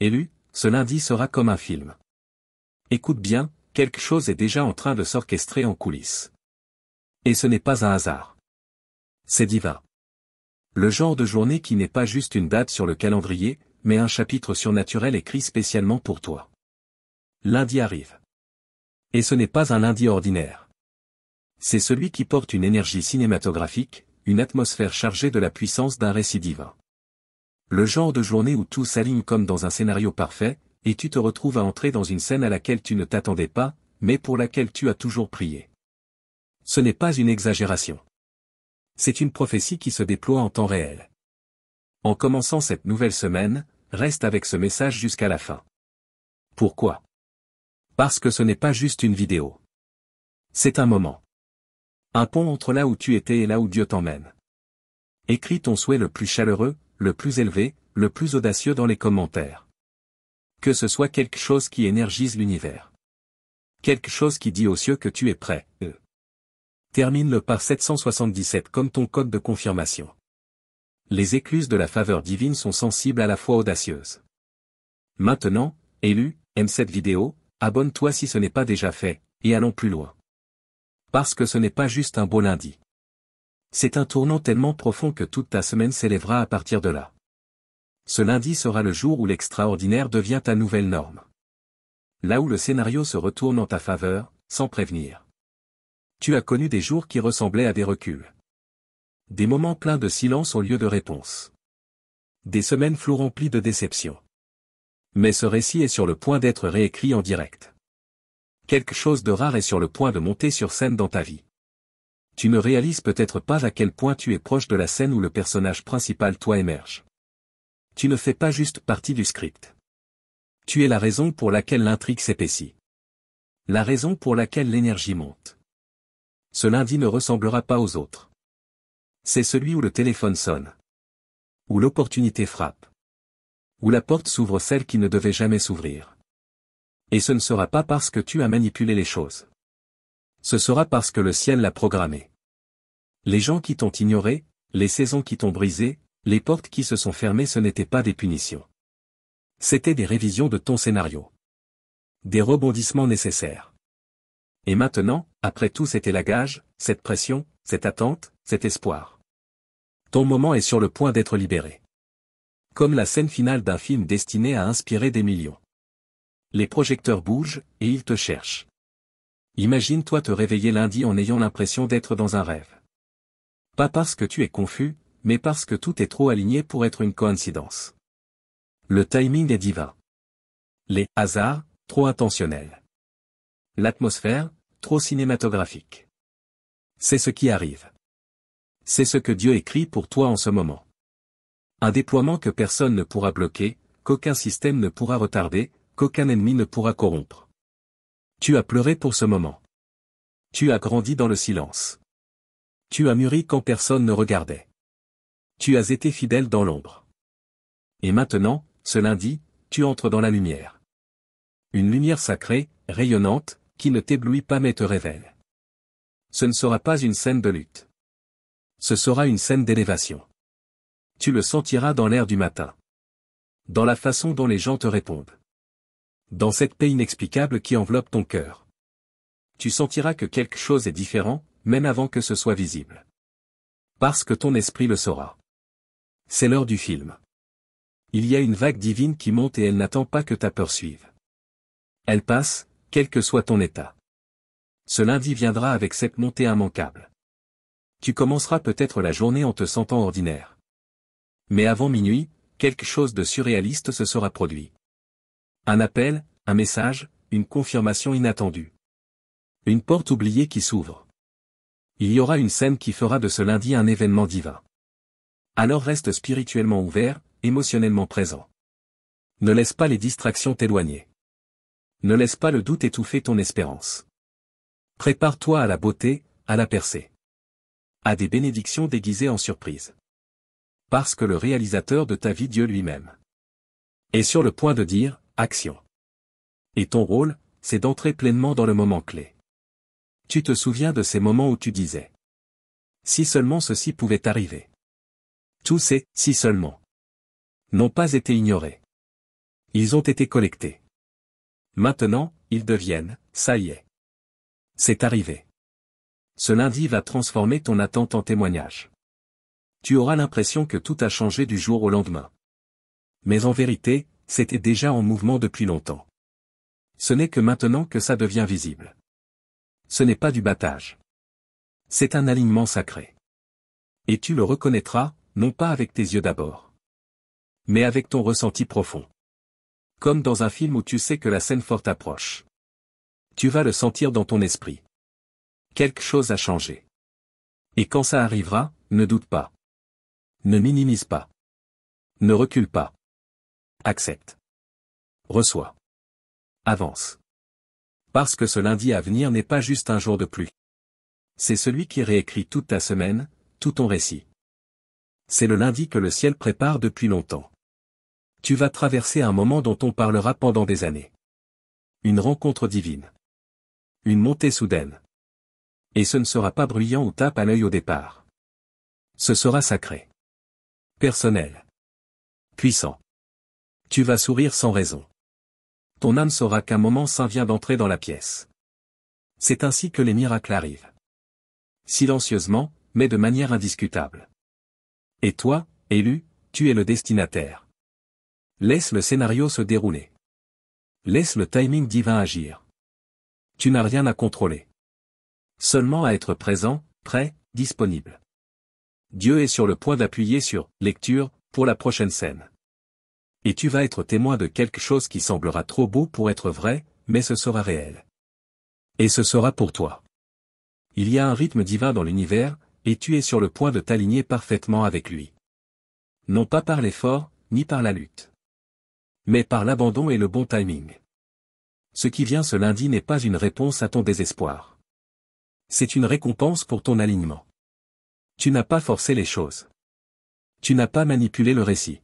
Élu, ce lundi sera comme un film. Écoute bien, quelque chose est déjà en train de s'orchestrer en coulisses. Et ce n'est pas un hasard. C'est divin. Le genre de journée qui n'est pas juste une date sur le calendrier, mais un chapitre surnaturel écrit spécialement pour toi. Lundi arrive. Et ce n'est pas un lundi ordinaire. C'est celui qui porte une énergie cinématographique, une atmosphère chargée de la puissance d'un récit divin. Le genre de journée où tout s'aligne comme dans un scénario parfait, et tu te retrouves à entrer dans une scène à laquelle tu ne t'attendais pas, mais pour laquelle tu as toujours prié. Ce n'est pas une exagération. C'est une prophétie qui se déploie en temps réel. En commençant cette nouvelle semaine, reste avec ce message jusqu'à la fin. Pourquoi? Parce que ce n'est pas juste une vidéo. C'est un moment. Un pont entre là où tu étais et là où Dieu t'emmène. Écris ton souhait le plus chaleureux, le plus élevé, le plus audacieux dans les commentaires. Que ce soit quelque chose qui énergise l'univers. Quelque chose qui dit aux cieux que tu es prêt. Termine-le par 777 comme ton code de confirmation. Les écluses de la faveur divine sont sensibles à la foi audacieuse. Maintenant, élu, aime cette vidéo, abonne-toi si ce n'est pas déjà fait, et allons plus loin. Parce que ce n'est pas juste un beau lundi. C'est un tournant tellement profond que toute ta semaine s'élèvera à partir de là. Ce lundi sera le jour où l'extraordinaire devient ta nouvelle norme. Là où le scénario se retourne en ta faveur, sans prévenir. Tu as connu des jours qui ressemblaient à des reculs. Des moments pleins de silence au lieu de réponse. Des semaines floues remplies de déceptions. Mais ce récit est sur le point d'être réécrit en direct. Quelque chose de rare est sur le point de monter sur scène dans ta vie. Tu ne réalises peut-être pas à quel point tu es proche de la scène où le personnage principal toi émerge. Tu ne fais pas juste partie du script. Tu es la raison pour laquelle l'intrigue s'épaissit. La raison pour laquelle l'énergie monte. Ce lundi ne ressemblera pas aux autres. C'est celui où le téléphone sonne. Où l'opportunité frappe. Où la porte s'ouvre celle qui ne devait jamais s'ouvrir. Et ce ne sera pas parce que tu as manipulé les choses. Ce sera parce que le ciel l'a programmé. Les gens qui t'ont ignoré, les saisons qui t'ont brisé, les portes qui se sont fermées, ce n'étaient pas des punitions. C'étaient des révisions de ton scénario. Des rebondissements nécessaires. Et maintenant, après tout cet élagage, cette pression, cette attente, cet espoir. Ton moment est sur le point d'être libéré. Comme la scène finale d'un film destiné à inspirer des millions. Les projecteurs bougent, et ils te cherchent. Imagine-toi te réveiller lundi en ayant l'impression d'être dans un rêve. Pas parce que tu es confus, mais parce que tout est trop aligné pour être une coïncidence. Le timing est divin. Les hasards, trop intentionnels. L'atmosphère, trop cinématographique. C'est ce qui arrive. C'est ce que Dieu écrit pour toi en ce moment. Un déploiement que personne ne pourra bloquer, qu'aucun système ne pourra retarder, qu'aucun ennemi ne pourra corrompre. Tu as pleuré pour ce moment. Tu as grandi dans le silence. Tu as mûri quand personne ne regardait. Tu as été fidèle dans l'ombre. Et maintenant, ce lundi, tu entres dans la lumière. Une lumière sacrée, rayonnante, qui ne t'éblouit pas mais te révèle. Ce ne sera pas une scène de lutte. Ce sera une scène d'élévation. Tu le sentiras dans l'air du matin. Dans la façon dont les gens te répondent. Dans cette paix inexplicable qui enveloppe ton cœur. Tu sentiras que quelque chose est différent, même avant que ce soit visible. Parce que ton esprit le saura. C'est l'heure du film. Il y a une vague divine qui monte et elle n'attend pas que ta peur suive. Elle passe, quel que soit ton état. Ce lundi viendra avec cette montée immanquable. Tu commenceras peut-être la journée en te sentant ordinaire. Mais avant minuit, quelque chose de surréaliste se sera produit. Un appel, un message, une confirmation inattendue. Une porte oubliée qui s'ouvre. Il y aura une scène qui fera de ce lundi un événement divin. Alors reste spirituellement ouvert, émotionnellement présent. Ne laisse pas les distractions t'éloigner. Ne laisse pas le doute étouffer ton espérance. Prépare-toi à la beauté, à la percée. À des bénédictions déguisées en surprise. Parce que le réalisateur de ta vie, Dieu lui-même, est sur le point de dire, action. Et ton rôle, c'est d'entrer pleinement dans le moment clé. Tu te souviens de ces moments où tu disais, si seulement ceci pouvait arriver. Tous ces « si seulement » n'ont pas été ignorés. Ils ont été collectés. Maintenant, ils deviennent, ça y est. C'est arrivé. Ce lundi va transformer ton attente en témoignage. Tu auras l'impression que tout a changé du jour au lendemain. Mais en vérité, c'était déjà en mouvement depuis longtemps. Ce n'est que maintenant que ça devient visible. Ce n'est pas du battage. C'est un alignement sacré. Et tu le reconnaîtras, non pas avec tes yeux d'abord, mais avec ton ressenti profond. Comme dans un film où tu sais que la scène forte approche. Tu vas le sentir dans ton esprit. Quelque chose a changé. Et quand ça arrivera, ne doute pas. Ne minimise pas. Ne recule pas. Accepte. Reçois. Avance. Parce que ce lundi à venir n'est pas juste un jour de pluie. C'est celui qui réécrit toute ta semaine, tout ton récit. C'est le lundi que le ciel prépare depuis longtemps. Tu vas traverser un moment dont on parlera pendant des années. Une rencontre divine. Une montée soudaine. Et ce ne sera pas bruyant ou tape à l'œil au départ. Ce sera sacré. Personnel. Puissant. Tu vas sourire sans raison. Ton âme saura qu'un moment saint vient d'entrer dans la pièce. C'est ainsi que les miracles arrivent. Silencieusement, mais de manière indiscutable. Et toi, élu, tu es le destinataire. Laisse le scénario se dérouler. Laisse le timing divin agir. Tu n'as rien à contrôler. Seulement à être présent, prêt, disponible. Dieu est sur le point d'appuyer sur « Lecture » pour la prochaine scène. Et tu vas être témoin de quelque chose qui semblera trop beau pour être vrai, mais ce sera réel. Et ce sera pour toi. Il y a un rythme divin dans l'univers, et tu es sur le point de t'aligner parfaitement avec lui. Non pas par l'effort, ni par la lutte. Mais par l'abandon et le bon timing. Ce qui vient ce lundi n'est pas une réponse à ton désespoir. C'est une récompense pour ton alignement. Tu n'as pas forcé les choses. Tu n'as pas manipulé le récit.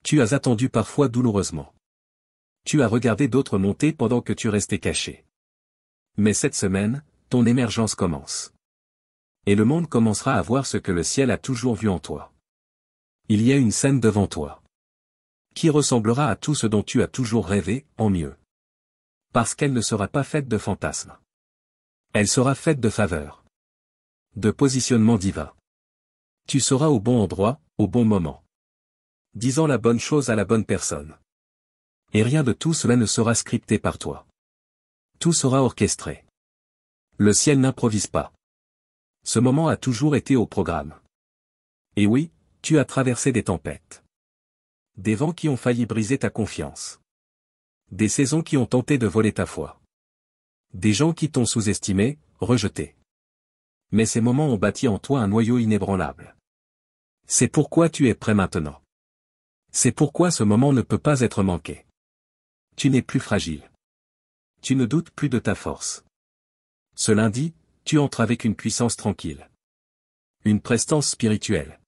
Tu as attendu parfois douloureusement. Tu as regardé d'autres monter pendant que tu restais caché. Mais cette semaine, ton émergence commence. Et le monde commencera à voir ce que le ciel a toujours vu en toi. Il y a une scène devant toi. Qui ressemblera à tout ce dont tu as toujours rêvé, en mieux. Parce qu'elle ne sera pas faite de fantasmes. Elle sera faite de faveurs. De positionnement divin. Tu seras au bon endroit, au bon moment. Disant la bonne chose à la bonne personne. Et rien de tout cela ne sera scripté par toi. Tout sera orchestré. Le ciel n'improvise pas. Ce moment a toujours été au programme. Et oui, tu as traversé des tempêtes. Des vents qui ont failli briser ta confiance. Des saisons qui ont tenté de voler ta foi. Des gens qui t'ont sous-estimé, rejeté. Mais ces moments ont bâti en toi un noyau inébranlable. C'est pourquoi tu es prêt maintenant. C'est pourquoi ce moment ne peut pas être manqué. Tu n'es plus fragile. Tu ne doutes plus de ta force. Ce lundi, tu entres avec une puissance tranquille. Une prestance spirituelle.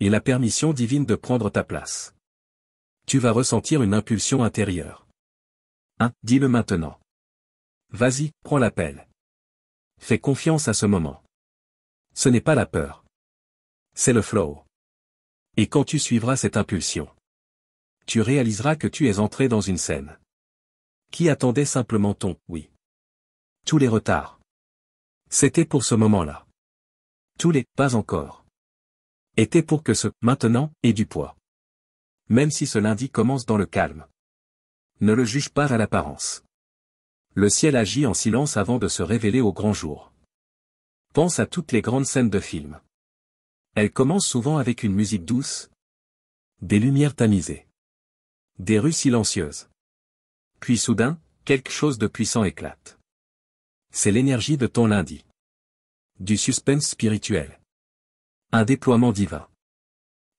Et la permission divine de prendre ta place. Tu vas ressentir une impulsion intérieure. Dis-le maintenant. Vas-y, prends l'appel. Fais confiance à ce moment. Ce n'est pas la peur. C'est le flow. Et quand tu suivras cette impulsion, tu réaliseras que tu es entré dans une scène qui attendait simplement ton « oui ». Tous les retards. C'était pour ce moment-là. Tous les « pas encore » étaient pour que ce « maintenant » ait du poids. Même si ce lundi commence dans le calme. Ne le juge pas à l'apparence. Le ciel agit en silence avant de se révéler au grand jour. Pense à toutes les grandes scènes de films. Elles commencent souvent avec une musique douce, des lumières tamisées, des rues silencieuses. Puis soudain, quelque chose de puissant éclate. C'est l'énergie de ton lundi. Du suspense spirituel. Un déploiement divin.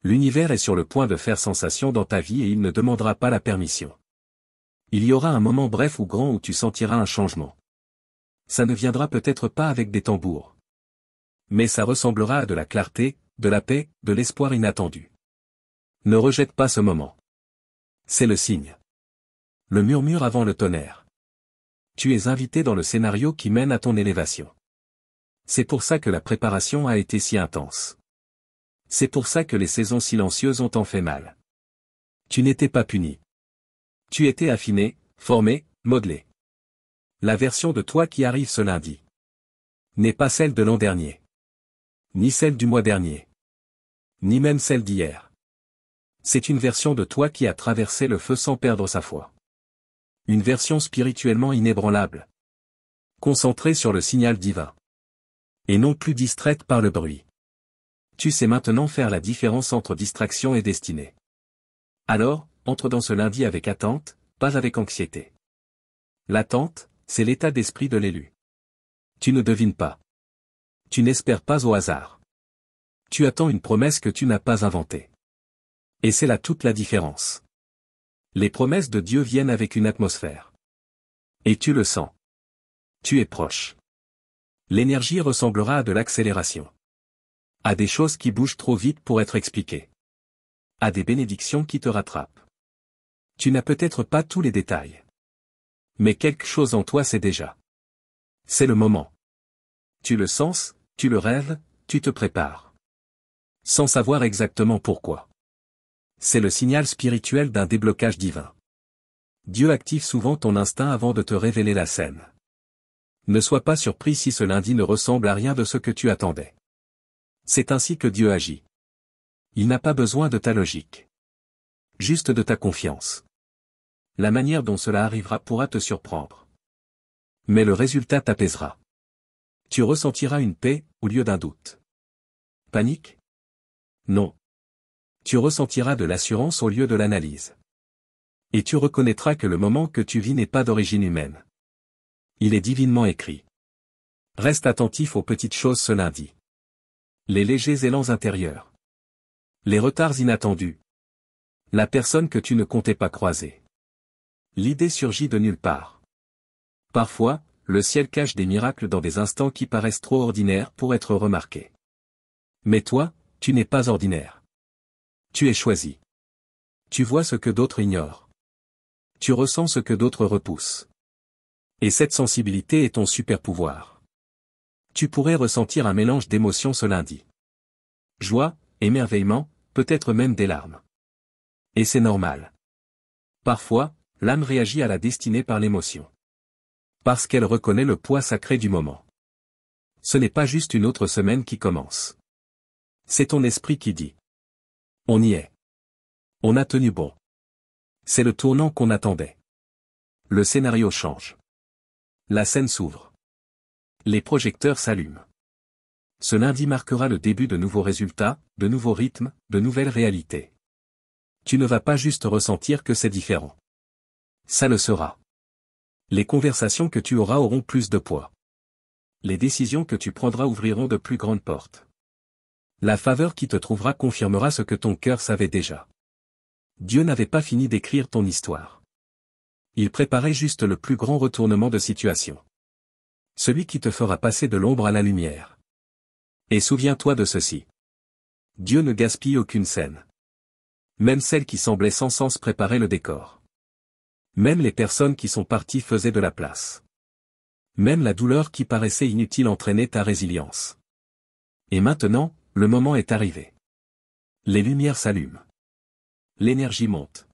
L'univers est sur le point de faire sensation dans ta vie et il ne demandera pas la permission. Il y aura un moment bref ou grand où tu sentiras un changement. Ça ne viendra peut-être pas avec des tambours. Mais ça ressemblera à de la clarté, de la paix, de l'espoir inattendu. Ne rejette pas ce moment. C'est le signe. Le murmure avant le tonnerre. Tu es invité dans le scénario qui mène à ton élévation. C'est pour ça que la préparation a été si intense. C'est pour ça que les saisons silencieuses ont tant fait mal. Tu n'étais pas puni. Tu étais affiné, formé, modelé. La version de toi qui arrive ce lundi n'est pas celle de l'an dernier, ni celle du mois dernier, ni même celle d'hier. C'est une version de toi qui a traversé le feu sans perdre sa foi. Une version spirituellement inébranlable, concentrée sur le signal divin, et non plus distraite par le bruit. Tu sais maintenant faire la différence entre distraction et destinée. Alors, entre dans ce lundi avec attente, pas avec anxiété. L'attente, c'est l'état d'esprit de l'élu. Tu ne devines pas. Tu n'espères pas au hasard. Tu attends une promesse que tu n'as pas inventée. Et c'est là toute la différence. Les promesses de Dieu viennent avec une atmosphère. Et tu le sens. Tu es proche. L'énergie ressemblera à de l'accélération. À des choses qui bougent trop vite pour être expliquées. À des bénédictions qui te rattrapent. Tu n'as peut-être pas tous les détails. Mais quelque chose en toi sait déjà. C'est le moment. Tu le sens, tu le rêves, tu te prépares. Sans savoir exactement pourquoi. C'est le signal spirituel d'un déblocage divin. Dieu active souvent ton instinct avant de te révéler la scène. Ne sois pas surpris si ce lundi ne ressemble à rien de ce que tu attendais. C'est ainsi que Dieu agit. Il n'a pas besoin de ta logique. Juste de ta confiance. La manière dont cela arrivera pourra te surprendre. Mais le résultat t'apaisera. Tu ressentiras une paix, au lieu d'un doute. Panique? Non. Tu ressentiras de l'assurance au lieu de l'analyse. Et tu reconnaîtras que le moment que tu vis n'est pas d'origine humaine. Il est divinement écrit. Reste attentif aux petites choses ce lundi. Les légers élans intérieurs. Les retards inattendus. La personne que tu ne comptais pas croiser. L'idée surgit de nulle part. Parfois, le ciel cache des miracles dans des instants qui paraissent trop ordinaires pour être remarqués. Mais toi, tu n'es pas ordinaire. Tu es choisi. Tu vois ce que d'autres ignorent. Tu ressens ce que d'autres repoussent. Et cette sensibilité est ton super pouvoir. Tu pourrais ressentir un mélange d'émotions ce lundi. Joie, émerveillement, peut-être même des larmes. Et c'est normal. Parfois, l'âme réagit à la destinée par l'émotion. Parce qu'elle reconnaît le poids sacré du moment. Ce n'est pas juste une autre semaine qui commence. C'est ton esprit qui dit. On y est. On a tenu bon. C'est le tournant qu'on attendait. Le scénario change. La scène s'ouvre. Les projecteurs s'allument. Ce lundi marquera le début de nouveaux résultats, de nouveaux rythmes, de nouvelles réalités. Tu ne vas pas juste ressentir que c'est différent. Ça le sera. Les conversations que tu auras auront plus de poids. Les décisions que tu prendras ouvriront de plus grandes portes. La faveur qui te trouvera confirmera ce que ton cœur savait déjà. Dieu n'avait pas fini d'écrire ton histoire. Il préparait juste le plus grand retournement de situation. Celui qui te fera passer de l'ombre à la lumière. Et souviens-toi de ceci. Dieu ne gaspille aucune scène. Même celle qui semblait sans sens préparait le décor. Même les personnes qui sont parties faisaient de la place. Même la douleur qui paraissait inutile entraînait ta résilience. Et maintenant, le moment est arrivé. Les lumières s'allument. L'énergie monte.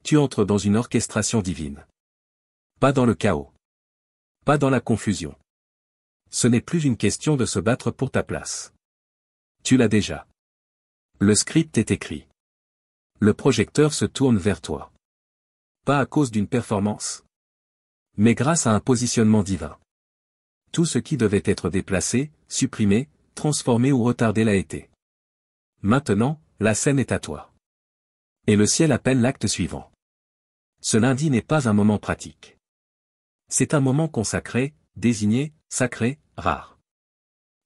Tu entres dans une orchestration divine. Pas dans le chaos. Pas dans la confusion. Ce n'est plus une question de se battre pour ta place. Tu l'as déjà. Le script est écrit. Le projecteur se tourne vers toi. Pas à cause d'une performance. Mais grâce à un positionnement divin. Tout ce qui devait être déplacé, supprimé, transformé ou retardé l'a été. Maintenant, la scène est à toi. Et le ciel appelle l'acte suivant. Ce lundi n'est pas un moment pratique. C'est un moment consacré, désigné, sacré, rare.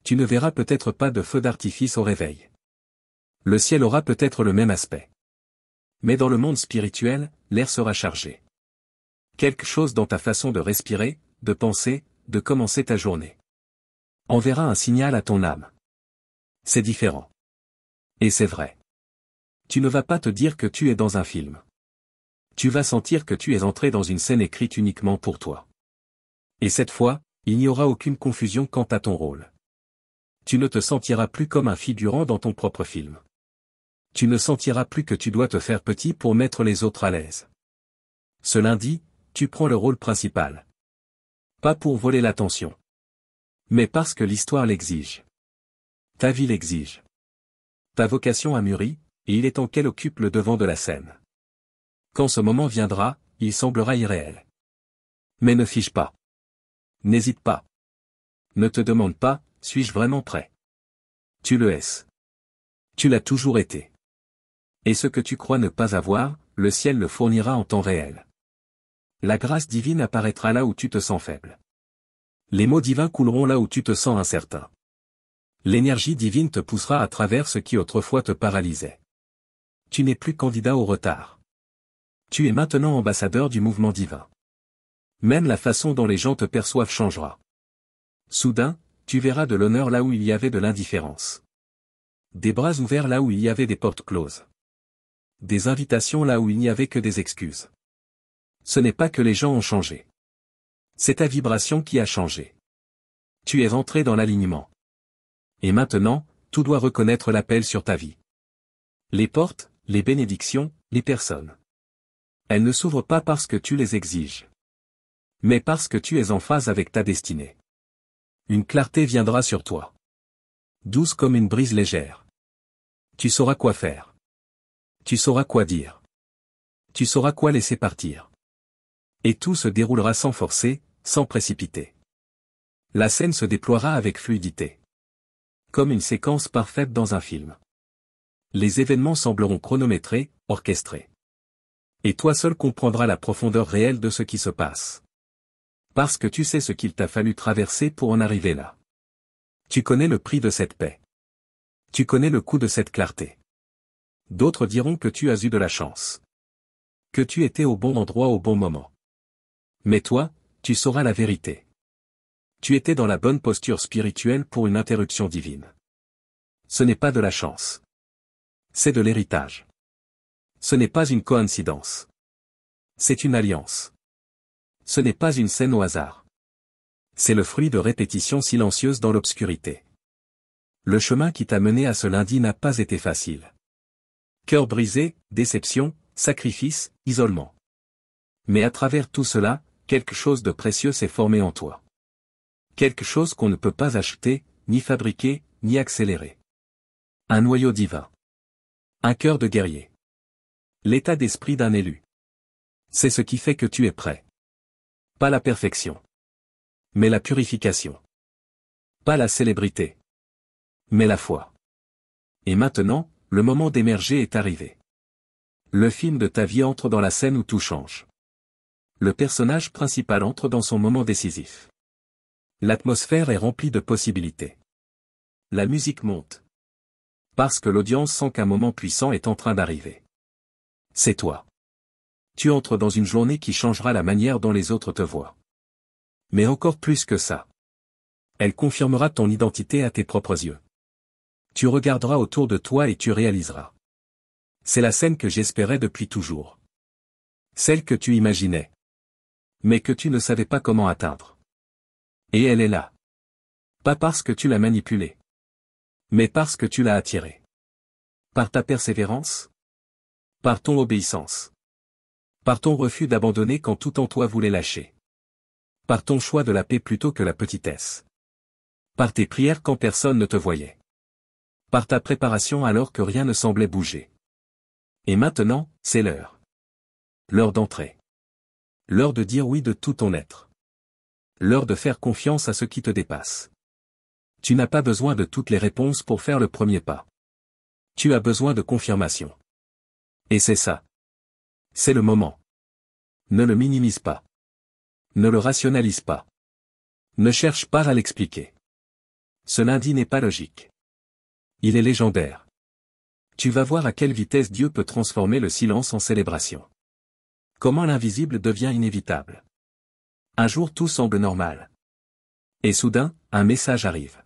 Tu ne verras peut-être pas de feu d'artifice au réveil. Le ciel aura peut-être le même aspect. Mais dans le monde spirituel, l'air sera chargé. Quelque chose dans ta façon de respirer, de penser, de commencer ta journée. Enverra un signal à ton âme. C'est différent. Et c'est vrai. Tu ne vas pas te dire que tu es dans un film. Tu vas sentir que tu es entré dans une scène écrite uniquement pour toi. Et cette fois, il n'y aura aucune confusion quant à ton rôle. Tu ne te sentiras plus comme un figurant dans ton propre film. Tu ne sentiras plus que tu dois te faire petit pour mettre les autres à l'aise. Ce lundi, tu prends le rôle principal. Pas pour voler l'attention. Mais parce que l'histoire l'exige. Ta vie l'exige. Ta vocation a mûri, et il est temps qu'elle occupe le devant de la scène. Quand ce moment viendra, il semblera irréel. Mais ne fiche pas. N'hésite pas. Ne te demande pas, suis-je vraiment prêt? Tu le es. Tu l'as toujours été. Et ce que tu crois ne pas avoir, le ciel le fournira en temps réel. La grâce divine apparaîtra là où tu te sens faible. Les mots divins couleront là où tu te sens incertain. L'énergie divine te poussera à travers ce qui autrefois te paralysait. Tu n'es plus candidat au retard. Tu es maintenant ambassadeur du mouvement divin. Même la façon dont les gens te perçoivent changera. Soudain, tu verras de l'honneur là où il y avait de l'indifférence. Des bras ouverts là où il y avait des portes closes. Des invitations là où il n'y avait que des excuses. Ce n'est pas que les gens ont changé. C'est ta vibration qui a changé. Tu es entré dans l'alignement. Et maintenant, tout doit reconnaître l'appel sur ta vie. Les portes, les bénédictions, les personnes. Elles ne s'ouvrent pas parce que tu les exiges. Mais parce que tu es en phase avec ta destinée. Une clarté viendra sur toi. Douce comme une brise légère. Tu sauras quoi faire. Tu sauras quoi dire. Tu sauras quoi laisser partir. Et tout se déroulera sans forcer, sans précipiter. La scène se déploiera avec fluidité. Comme une séquence parfaite dans un film. Les événements sembleront chronométrés, orchestrés. Et toi seul comprendras la profondeur réelle de ce qui se passe. Parce que tu sais ce qu'il t'a fallu traverser pour en arriver là. Tu connais le prix de cette paix. Tu connais le coût de cette clarté. D'autres diront que tu as eu de la chance. Que tu étais au bon endroit au bon moment. Mais toi, tu sauras la vérité. Tu étais dans la bonne posture spirituelle pour une interruption divine. Ce n'est pas de la chance. C'est de l'héritage. Ce n'est pas une coïncidence. C'est une alliance. Ce n'est pas une scène au hasard. C'est le fruit de répétitions silencieuses dans l'obscurité. Le chemin qui t'a mené à ce lundi n'a pas été facile. Cœur brisé, déception, sacrifice, isolement. Mais à travers tout cela, quelque chose de précieux s'est formé en toi. Quelque chose qu'on ne peut pas acheter, ni fabriquer, ni accélérer. Un noyau divin. Un cœur de guerrier. L'état d'esprit d'un élu. C'est ce qui fait que tu es prêt. Pas la perfection. Mais la purification. Pas la célébrité. Mais la foi. Et maintenant, le moment d'émerger est arrivé. Le film de ta vie entre dans la scène où tout change. Le personnage principal entre dans son moment décisif. L'atmosphère est remplie de possibilités. La musique monte. Parce que l'audience sent qu'un moment puissant est en train d'arriver. C'est toi. Tu entres dans une journée qui changera la manière dont les autres te voient. Mais encore plus que ça. Elle confirmera ton identité à tes propres yeux. Tu regarderas autour de toi et tu réaliseras. C'est la scène que j'espérais depuis toujours. Celle que tu imaginais. Mais que tu ne savais pas comment atteindre. Et elle est là. Pas parce que tu l'as manipulée. Mais parce que tu l'as attirée. Par ta persévérance. Par ton obéissance. Par ton refus d'abandonner quand tout en toi voulait lâcher. Par ton choix de la paix plutôt que la petitesse. Par tes prières quand personne ne te voyait. Par ta préparation alors que rien ne semblait bouger. Et maintenant, c'est l'heure. L'heure d'entrer. L'heure de dire oui de tout ton être. L'heure de faire confiance à ce qui te dépasse. Tu n'as pas besoin de toutes les réponses pour faire le premier pas. Tu as besoin de confirmation. Et c'est ça. C'est le moment. Ne le minimise pas. Ne le rationalise pas. Ne cherche pas à l'expliquer. Ce lundi n'est pas logique. Il est légendaire. Tu vas voir à quelle vitesse Dieu peut transformer le silence en célébration. Comment l'invisible devient inévitable. Un jour tout semble normal. Et soudain, un message arrive.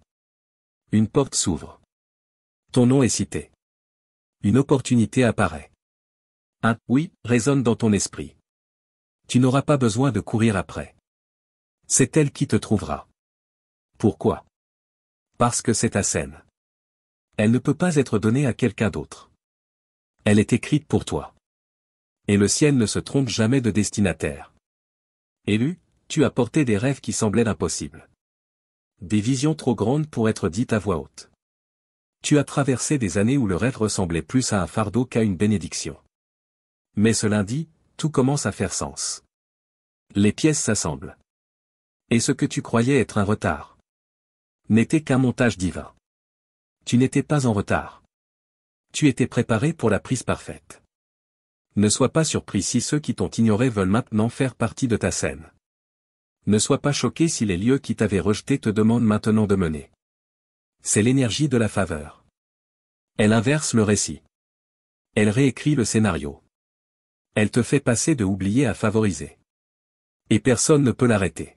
Une porte s'ouvre. Ton nom est cité. Une opportunité apparaît. Un « oui » résonne dans ton esprit. Tu n'auras pas besoin de courir après. C'est elle qui te trouvera. Pourquoi? Parce que c'est ta scène. Elle ne peut pas être donnée à quelqu'un d'autre. Elle est écrite pour toi. Et le ciel ne se trompe jamais de destinataire. Élu, tu as porté des rêves qui semblaient impossibles. Des visions trop grandes pour être dites à voix haute. Tu as traversé des années où le rêve ressemblait plus à un fardeau qu'à une bénédiction. Mais ce lundi, tout commence à faire sens. Les pièces s'assemblent. Et ce que tu croyais être un retard n'était qu'un montage divin. Tu n'étais pas en retard. Tu étais préparé pour la prise parfaite. Ne sois pas surpris si ceux qui t'ont ignoré veulent maintenant faire partie de ta scène. Ne sois pas choqué si les lieux qui t'avaient rejeté te demandent maintenant de mener. C'est l'énergie de la faveur. Elle inverse le récit. Elle réécrit le scénario. Elle te fait passer de oublier à favoriser. Et personne ne peut l'arrêter.